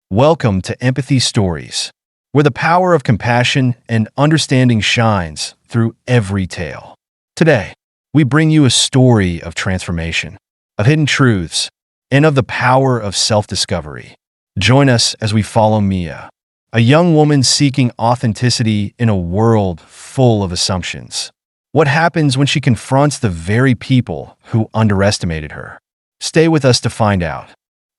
Welcome to Empathy Stories, where the power of compassion and understanding shines through every tale. Today, we bring you a story of transformation, of hidden truths, and of the power of self-discovery. Join us as we follow Mia, a young woman seeking authenticity in a world full of assumptions. What happens when she confronts the very people who underestimated her? Stay with us to find out.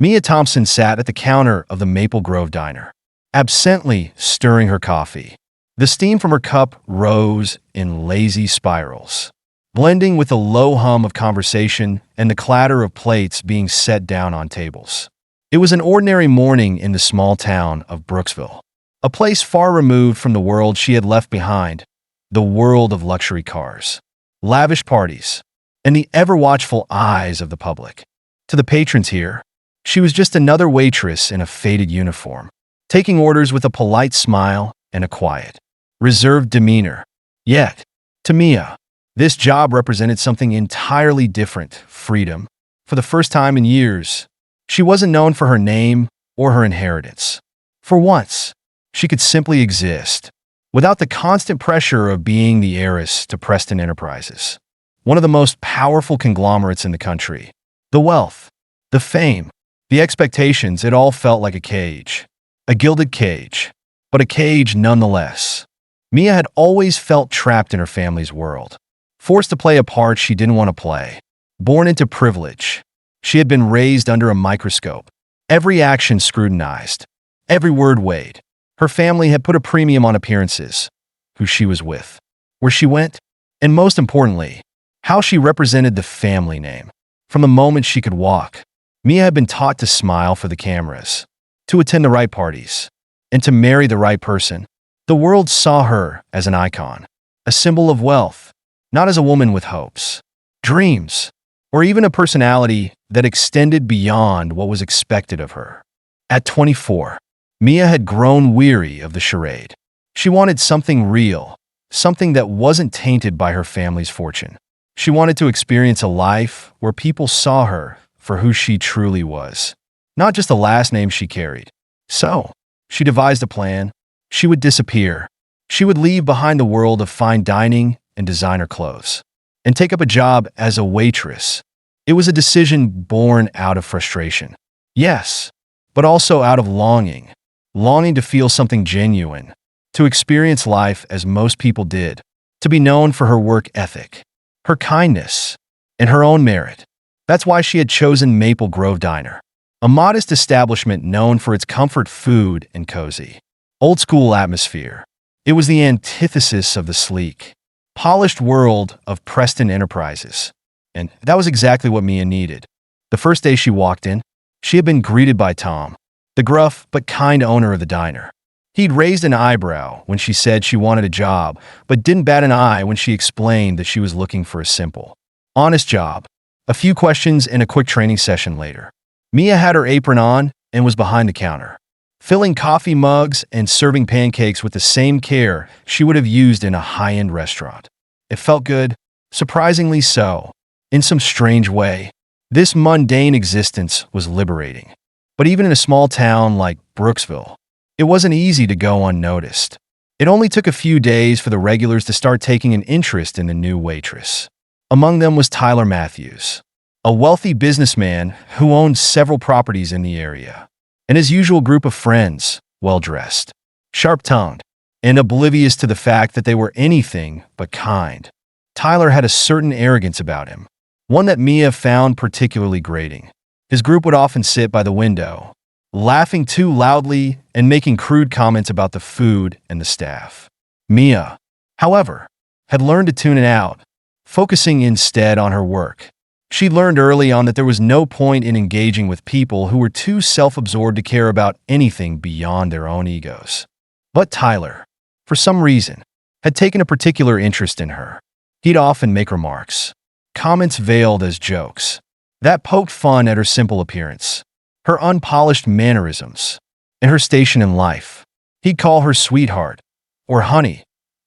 Mia Thompson sat at the counter of the Maple Grove Diner, absently stirring her coffee. The steam from her cup rose in lazy spirals, blending with the low hum of conversation and the clatter of plates being set down on tables. It was an ordinary morning in the small town of Brooksville, a place far removed from the world she had left behind, the world of luxury cars, lavish parties, and the ever-watchful eyes of the public. To the patrons here, she was just another waitress in a faded uniform, taking orders with a polite smile and a quiet, reserved demeanor. Yet, to Mia, this job represented something entirely different: freedom. For the first time in years, she wasn't known for her name or her inheritance. For once, she could simply exist, without the constant pressure of being the heiress to Preston Enterprises, one of the most powerful conglomerates in the country. The wealth, the fame, the expectations, it all felt like a cage. A gilded cage, but a cage nonetheless. Mia had always felt trapped in her family's world, forced to play a part she didn't want to play. Born into privilege, she had been raised under a microscope, every action scrutinized, every word weighed. Her family had put a premium on appearances, who she was with, where she went, and most importantly, how she represented the family name. From the moment she could walk, Mia had been taught to smile for the cameras, to attend the right parties, and to marry the right person. The world saw her as an icon, a symbol of wealth, not as a woman with hopes, dreams, or even a personality that extended beyond what was expected of her. At 24, Mia had grown weary of the charade. She wanted something real, something that wasn't tainted by her family's fortune. She wanted to experience a life where people saw her for who she truly was, not just the last name she carried. So, she devised a plan. She would disappear. She would leave behind the world of fine dining and designer clothes, and take up a job as a waitress. It was a decision born out of frustration. Yes, but also out of longing to feel something genuine, to experience life as most people did, to be known for her work ethic, her kindness, and her own merit. That's why she had chosen Maple Grove Diner, a modest establishment known for its comfort food and cozy, old-school atmosphere. It was the antithesis of the sleek, polished world of Preston Enterprises, and that was exactly what Mia needed. The first day she walked in, she had been greeted by Tom, the gruff but kind owner of the diner. He'd raised an eyebrow when she said she wanted a job, but didn't bat an eye when she explained that she was looking for a simple, honest job. A few questions and a quick training session later, Mia had her apron on and was behind the counter, filling coffee mugs and serving pancakes with the same care she would have used in a high-end restaurant. It felt good, surprisingly so. In some strange way, this mundane existence was liberating. But even in a small town like Brooksville, it wasn't easy to go unnoticed. It only took a few days for the regulars to start taking an interest in the new waitress. Among them was Tyler Matthews, a wealthy businessman who owned several properties in the area, and his usual group of friends, well-dressed, sharp-tongued, and oblivious to the fact that they were anything but kind. Tyler had a certain arrogance about him, one that Mia found particularly grating. His group would often sit by the window, laughing too loudly and making crude comments about the food and the staff. Mia, however, had learned to tune it out, focusing instead on her work. She learned early on that there was no point in engaging with people who were too self-absorbed to care about anything beyond their own egos. But Tyler, for some reason, had taken a particular interest in her. He'd often make remarks, comments veiled as jokes, that poked fun at her simple appearance, her unpolished mannerisms, and her station in life. He'd call her sweetheart, or honey,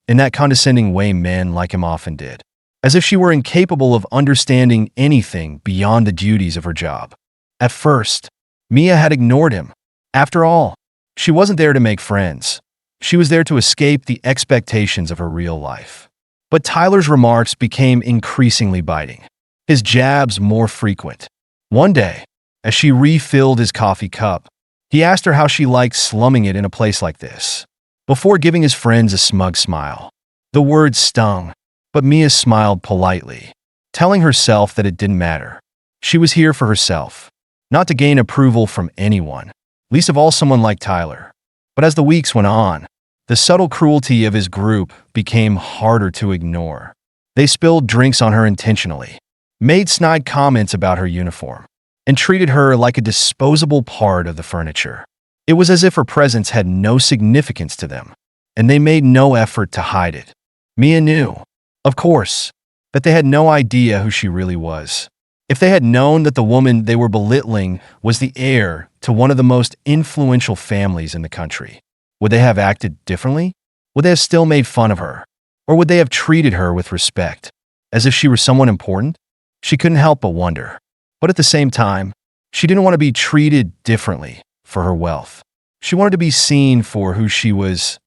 in that condescending way men like him often did, as if she were incapable of understanding anything beyond the duties of her job. At first, Mia had ignored him, After all, she wasn't there to make friends. She was there to escape the expectations of her real life. But Tyler's remarks became increasingly biting, his jabs more frequent. One day, as she refilled his coffee cup, he asked her how she liked slumming it in a place like this, before giving his friends a smug smile. The words stung, but Mia smiled politely, telling herself that it didn't matter. She was here for herself, not to gain approval from anyone, least of all someone like Tyler. But as the weeks went on, the subtle cruelty of his group became harder to ignore. They spilled drinks on her intentionally, made snide comments about her uniform, and treated her like a disposable part of the furniture. It was as if her presence had no significance to them, and they made no effort to hide it. Mia knew, of course, that they had no idea who she really was. If they had known that the woman they were belittling was the heir to one of the most influential families in the country, would they have acted differently? Would they have still made fun of her? Or would they have treated her with respect, as if she were someone important? She couldn't help but wonder. But at the same time, she didn't want to be treated differently for her wealth. She wanted to be seen for who she was,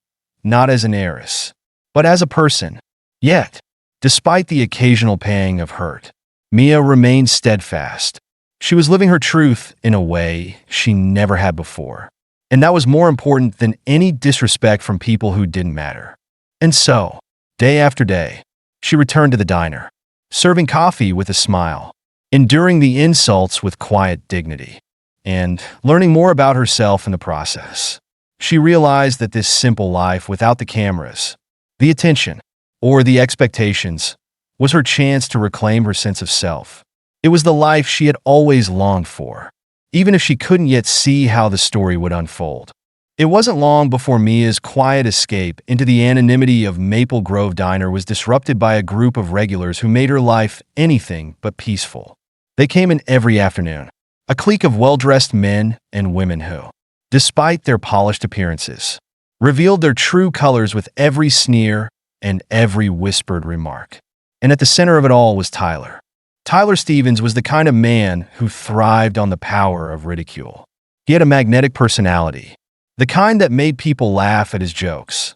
not as an heiress, but as a person. Yet, despite the occasional pang of hurt, Mia remained steadfast. She was living her truth in a way she never had before. And that was more important than any disrespect from people who didn't matter. And so, day after day, she returned to the diner, serving coffee with a smile, enduring the insults with quiet dignity, and learning more about herself in the process. She realized that this simple life without the cameras, the attention, or the expectations was her chance to reclaim her sense of self. It was the life she had always longed for, even if she couldn't yet see how the story would unfold. It wasn't long before Mia's quiet escape into the anonymity of Maple Grove Diner was disrupted by a group of regulars who made her life anything but peaceful. They came in every afternoon, a clique of well-dressed men and women who, despite their polished appearances, revealed their true colors with every sneer and every whispered remark. And at the center of it all was Tyler. Tyler Stevens was the kind of man who thrived on the power of ridicule. He had a magnetic personality, the kind that made people laugh at his jokes,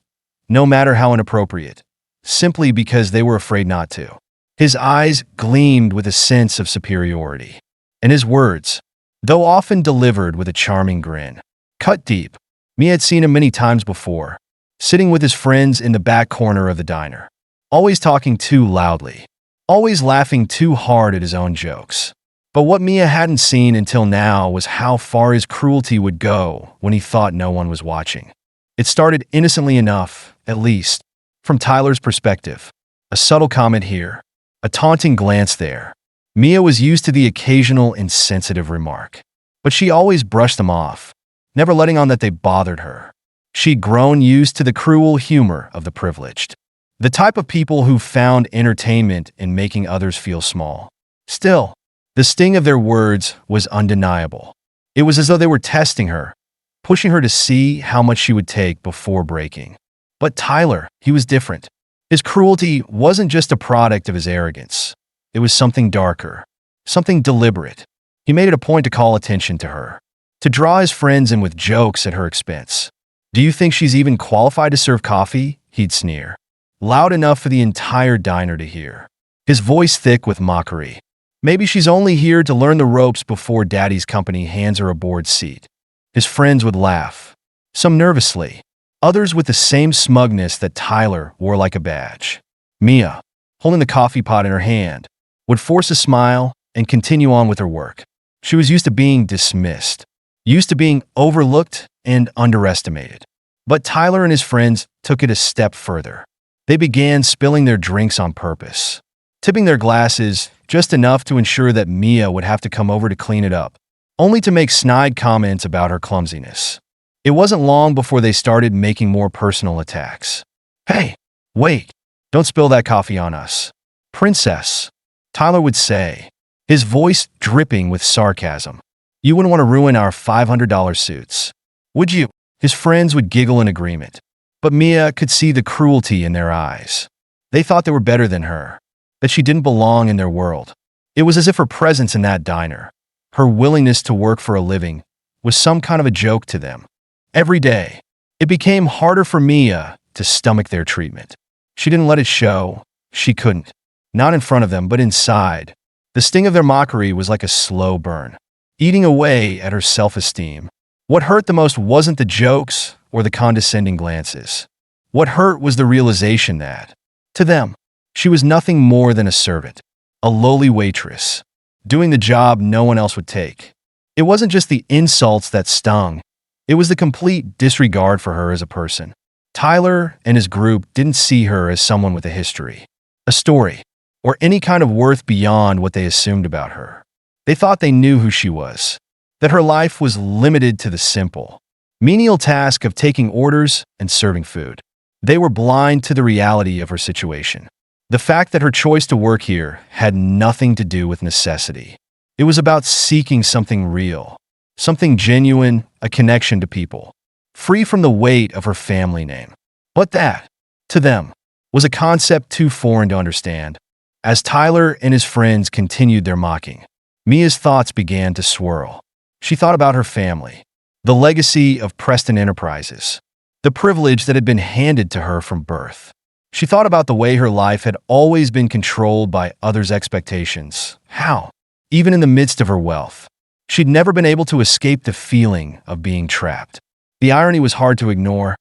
no matter how inappropriate, simply because they were afraid not to. His eyes gleamed with a sense of superiority, and his words, though often delivered with a charming grin, cut deep. Mia had seen him many times before, sitting with his friends in the back corner of the diner, always talking too loudly, always laughing too hard at his own jokes. But what Mia hadn't seen until now was how far his cruelty would go when he thought no one was watching. It started innocently enough, at least, from Tyler's perspective. A subtle comment here, a taunting glance there. Mia was used to the occasional insensitive remark, but she always brushed them off, never letting on that they bothered her. She'd grown used to the cruel humor of the privileged, the type of people who found entertainment in making others feel small. Still, the sting of their words was undeniable. It was as though they were testing her, pushing her to see how much she would take before breaking. But Tyler, he was different. His cruelty wasn't just a product of his arrogance. It was something darker, something deliberate. He made it a point to call attention to her, to draw his friends in with jokes at her expense. "Do you think she's even qualified to serve coffee?" he'd sneer, loud enough for the entire diner to hear, his voice thick with mockery. "Maybe she's only here to learn the ropes before Daddy's company hands her a board seat." His friends would laugh, some nervously, others with the same smugness that Tyler wore like a badge. Mia, holding the coffee pot in her hand, would force a smile and continue on with her work. She was used to being dismissed, used to being overlooked and underestimated. But Tyler and his friends took it a step further. They began spilling their drinks on purpose, tipping their glasses just enough to ensure that Mia would have to come over to clean it up, only to make snide comments about her clumsiness. It wasn't long before they started making more personal attacks. "Hey, wait, don't spill that coffee on us, princess," Tyler would say, his voice dripping with sarcasm. "You wouldn't want to ruin our $500 suits, would you?" His friends would giggle in agreement, but Mia could see the cruelty in their eyes. They thought they were better than her, that she didn't belong in their world. It was as if her presence in that diner, her willingness to work for a living, was some kind of a joke to them. Every day, it became harder for Mia to stomach their treatment. She didn't let it show. She couldn't. Not in front of them, but inside. The sting of their mockery was like a slow burn, eating away at her self-esteem. What hurt the most wasn't the jokes or the condescending glances. What hurt was the realization that, to them, she was nothing more than a servant, a lowly waitress, doing the job no one else would take. It wasn't just the insults that stung, it was the complete disregard for her as a person. Tyler and his group didn't see her as someone with a history, a story, or any kind of worth beyond what they assumed about her. They thought they knew who she was, that her life was limited to the simple, menial task of taking orders and serving food. They were blind to the reality of her situation. The fact that her choice to work here had nothing to do with necessity. It was about seeking something real, something genuine, a connection to people, free from the weight of her family name. But that, to them, was a concept too foreign to understand. As Tyler and his friends continued their mocking, Mia's thoughts began to swirl. She thought about her family, the legacy of Preston Enterprises, the privilege that had been handed to her from birth. She thought about the way her life had always been controlled by others' expectations. How, even in the midst of her wealth, she'd never been able to escape the feeling of being trapped. The irony was hard to ignore.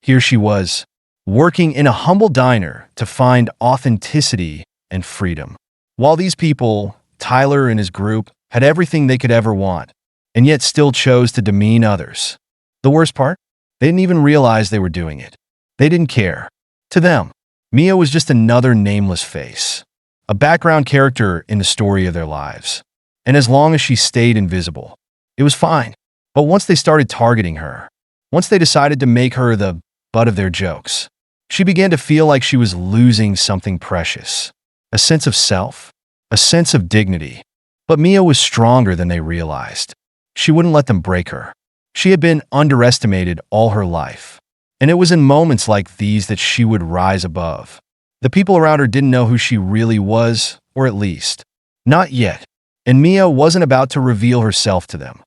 Here she was, working in a humble diner to find authenticity and freedom. While these people, Tyler and his group, had everything they could ever want, and yet still chose to demean others. The worst part? They didn't even realize they were doing it. They didn't care. To them, Mia was just another nameless face, a background character in the story of their lives. And as long as she stayed invisible, it was fine. But once they started targeting her, once they decided to make her the butt of their jokes, she began to feel like she was losing something precious, a sense of self, a sense of dignity. But Mia was stronger than they realized. She wouldn't let them break her. She had been underestimated all her life, and it was in moments like these that she would rise above. The people around her didn't know who she really was, or at least, not yet, and Mia wasn't about to reveal herself to them,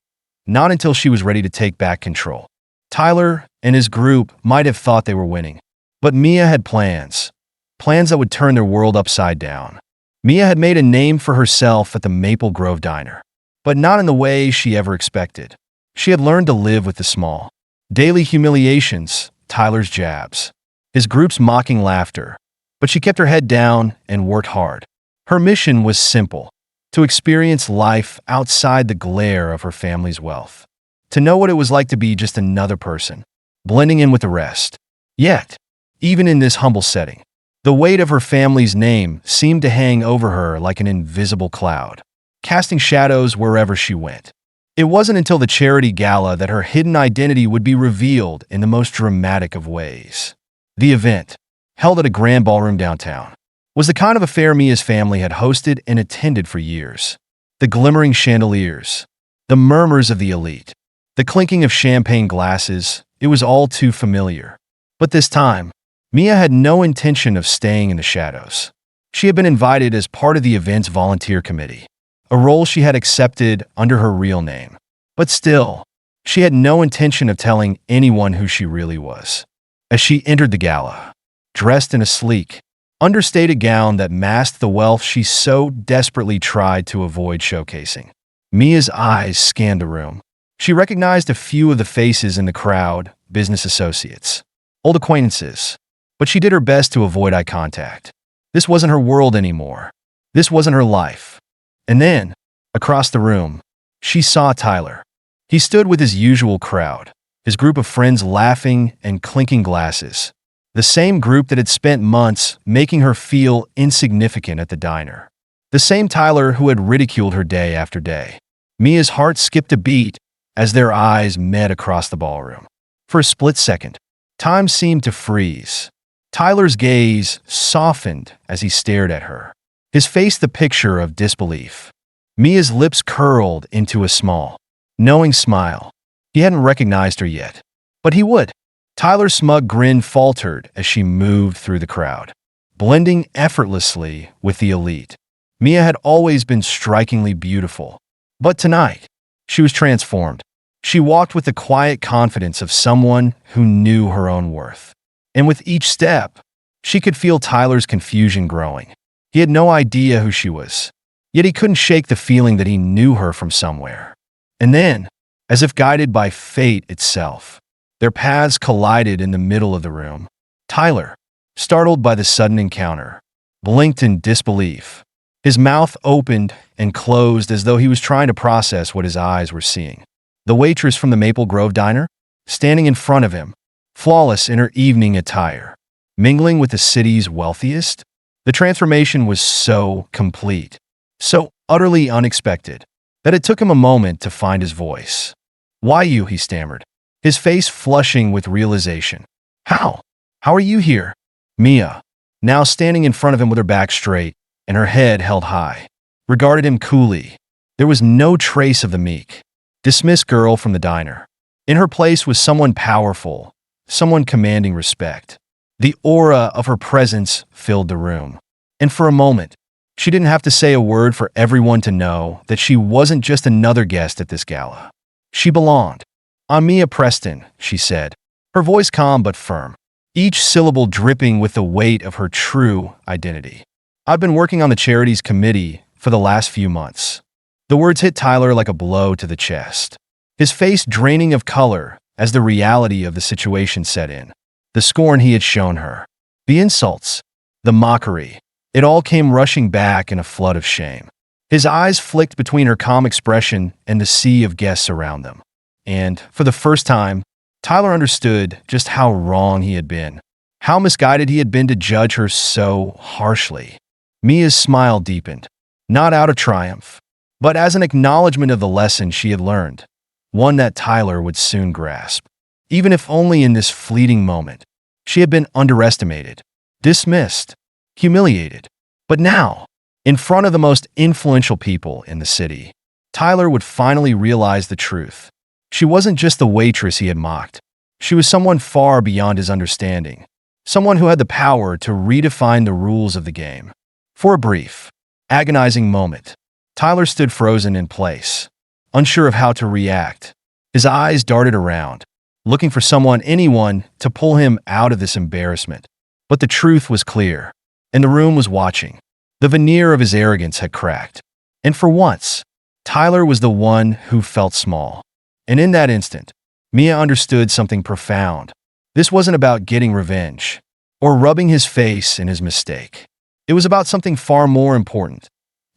not until she was ready to take back control. Tyler and his group might have thought they were winning, but Mia had plans that would turn their world upside down. Mia had made a name for herself at the Maple Grove Diner, but not in the way she ever expected. She had learned to live with the small, daily humiliations, Tyler's jabs, his group's mocking laughter, but she kept her head down and worked hard. Her mission was simple: to experience life outside the glare of her family's wealth, to know what it was like to be just another person, blending in with the rest. Yet, even in this humble setting, the weight of her family's name seemed to hang over her like an invisible cloud, casting shadows wherever she went. It wasn't until the charity gala that her hidden identity would be revealed in the most dramatic of ways. The event, held at a grand ballroom downtown, was the kind of affair Mia's family had hosted and attended for years. The glimmering chandeliers, the murmurs of the elite, the clinking of champagne glasses, it was all too familiar. But this time, Mia had no intention of staying in the shadows. She had been invited as part of the event's volunteer committee, a role she had accepted under her real name. But still, she had no intention of telling anyone who she really was. As she entered the gala, dressed in a sleek, understated gown that masked the wealth she so desperately tried to avoid showcasing, Mia's eyes scanned the room. She recognized a few of the faces in the crowd, business associates, old acquaintances, but she did her best to avoid eye contact. This wasn't her world anymore. This wasn't her life. And then, across the room, she saw Tyler. He stood with his usual crowd, his group of friends laughing and clinking glasses, the same group that had spent months making her feel insignificant at the diner, the same Tyler who had ridiculed her day after day. Mia's heart skipped a beat as their eyes met across the ballroom. For a split second, time seemed to freeze. Tyler's gaze softened as he stared at her, his face the picture of disbelief. Mia's lips curled into a small, knowing smile. He hadn't recognized her yet, but he would. Tyler's smug grin faltered as she moved through the crowd, blending effortlessly with the elite. Mia had always been strikingly beautiful, but tonight, she was transformed. She walked with the quiet confidence of someone who knew her own worth. And with each step, she could feel Tyler's confusion growing. He had no idea who she was, yet he couldn't shake the feeling that he knew her from somewhere. And then, as if guided by fate itself, their paths collided in the middle of the room. Tyler, startled by the sudden encounter, blinked in disbelief. His mouth opened and closed as though he was trying to process what his eyes were seeing. The waitress from the Maple Grove diner, standing in front of him, flawless in her evening attire, mingling with the city's wealthiest. The transformation was so complete, so utterly unexpected, that it took him a moment to find his voice. "Why you?" he stammered, his face flushing with realization. How? How are you here?" Mia, now standing in front of him with her back straight and her head held high, regarded him coolly. There was no trace of the meek, dismissed girl from the diner. In her place was someone powerful, someone commanding respect. The aura of her presence filled the room. And for a moment, she didn't have to say a word for everyone to know that she wasn't just another guest at this gala. She belonged. "I'm Mia Preston," she said, her voice calm but firm, each syllable dripping with the weight of her true identity. "I've been working on the charities committee for the last few months." The words hit Tyler like a blow to the chest, his face draining of color as the reality of the situation set in. The scorn he had shown her, the insults, the mockery, it all came rushing back in a flood of shame. His eyes flicked between her calm expression and the sea of guests around them. And, for the first time, Tyler understood just how wrong he had been, how misguided he had been to judge her so harshly. Mia's smile deepened, not out of triumph, but as an acknowledgement of the lesson she had learned, one that Tyler would soon grasp. Even if only in this fleeting moment, she had been underestimated, dismissed, humiliated. But now, in front of the most influential people in the city, Tyler would finally realize the truth. She wasn't just the waitress he had mocked. She was someone far beyond his understanding, someone who had the power to redefine the rules of the game. For a brief, agonizing moment, Tyler stood frozen in place, unsure of how to react. His eyes darted around, looking for anyone to pull him out of this embarrassment. But the truth was clear, and the room was watching. The veneer of his arrogance had cracked. And for once, Tyler was the one who felt small. And in that instant, Mia understood something profound. This wasn't about getting revenge, or rubbing his face in his mistake. It was about something far more important,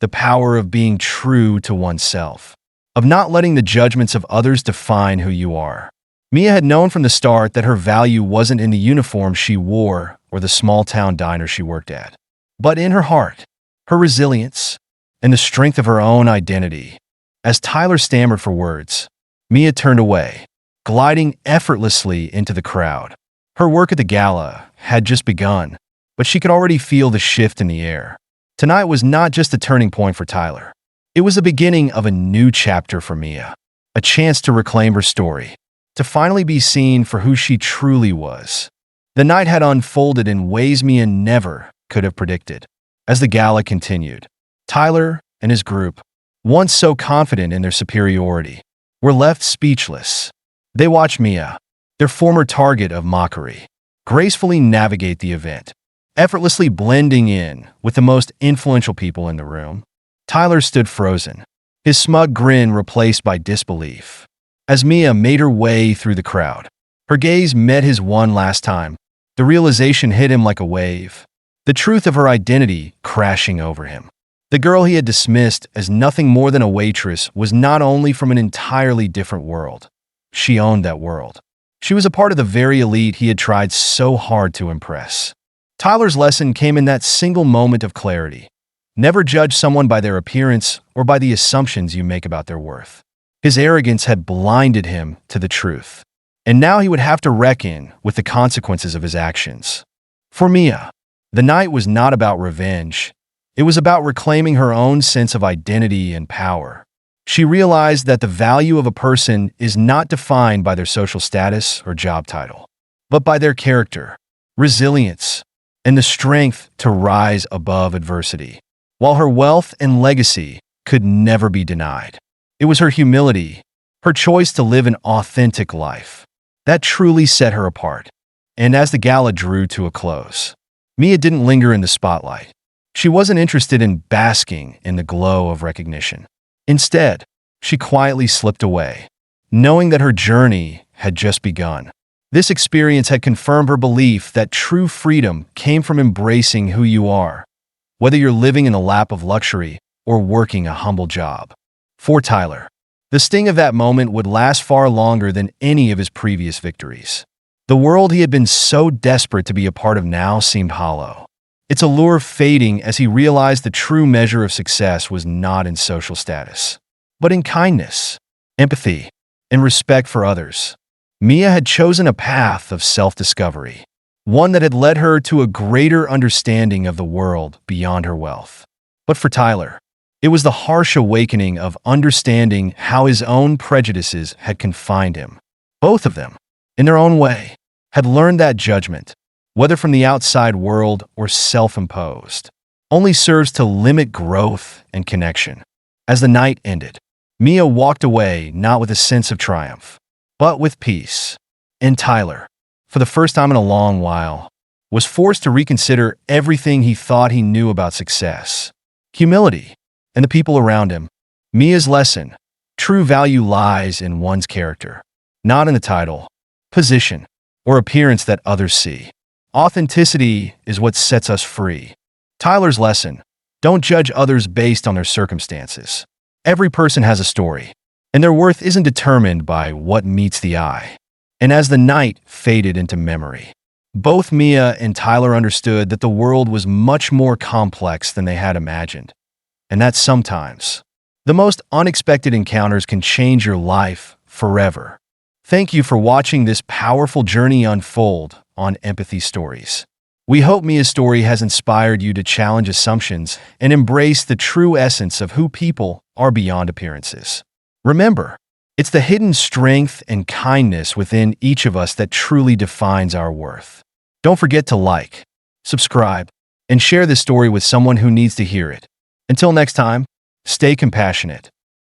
the power of being true to oneself, of not letting the judgments of others define who you are. Mia had known from the start that her value wasn't in the uniform she wore or the small-town diner she worked at, but in her heart, her resilience, and the strength of her own identity. As Tyler stammered for words, Mia turned away, gliding effortlessly into the crowd. Her work at the gala had just begun, but she could already feel the shift in the air. Tonight was not just a turning point for Tyler. It was the beginning of a new chapter for Mia, a chance to reclaim her story, to finally be seen for who she truly was. The night had unfolded in ways Mia never could have predicted. As the gala continued, Tyler and his group, once so confident in their superiority, were left speechless. They watched Mia, their former target of mockery, gracefully navigate the event, effortlessly blending in with the most influential people in the room. Tyler stood frozen, his smug grin replaced by disbelief. As Mia made her way through the crowd, her gaze met his one last time. The realization hit him like a wave, the truth of her identity crashing over him. The girl he had dismissed as nothing more than a waitress was not only from an entirely different world. She owned that world. She was a part of the very elite he had tried so hard to impress. Tyler's lesson came in that single moment of clarity. Never judge someone by their appearance or by the assumptions you make about their worth. His arrogance had blinded him to the truth, and now he would have to reckon with the consequences of his actions. For Mia, the night was not about revenge. It was about reclaiming her own sense of identity and power. She realized that the value of a person is not defined by their social status or job title, but by their character, resilience, and the strength to rise above adversity. While her wealth and legacy could never be denied, it was her humility, her choice to live an authentic life. That truly set her apart. And as the gala drew to a close, Mia didn't linger in the spotlight. She wasn't interested in basking in the glow of recognition. Instead, she quietly slipped away, knowing that her journey had just begun. This experience had confirmed her belief that true freedom came from embracing who you are, whether you're living in a lap of luxury or working a humble job. For Tyler, the sting of that moment would last far longer than any of his previous victories. The world he had been so desperate to be a part of now seemed hollow, its allure fading as he realized the true measure of success was not in social status, but in kindness, empathy, and respect for others. Mia had chosen a path of self-discovery, one that had led her to a greater understanding of the world beyond her wealth. But for Tyler, it was the harsh awakening of understanding how his own prejudices had confined him. Both of them, in their own way, had learned that judgment, whether from the outside world or self-imposed, only serves to limit growth and connection. As the night ended, Mia walked away not with a sense of triumph, but with peace. And Tyler, for the first time in a long while, was forced to reconsider everything he thought he knew about success, humility, and the people around him. Mia's lesson: true value lies in one's character, not in the title, position, or appearance that others see. Authenticity is what sets us free. Tyler's lesson: don't judge others based on their circumstances. Every person has a story, and their worth isn't determined by what meets the eye. And as the night faded into memory, both Mia and Tyler understood that the world was much more complex than they had imagined, and that sometimes the most unexpected encounters can change your life forever. Thank you for watching this powerful journey unfold on Empathy Stories. We hope Mia's story has inspired you to challenge assumptions and embrace the true essence of who people are beyond appearances. Remember, it's the hidden strength and kindness within each of us that truly defines our worth. Don't forget to like, subscribe, and share this story with someone who needs to hear it. Until next time, stay compassionate,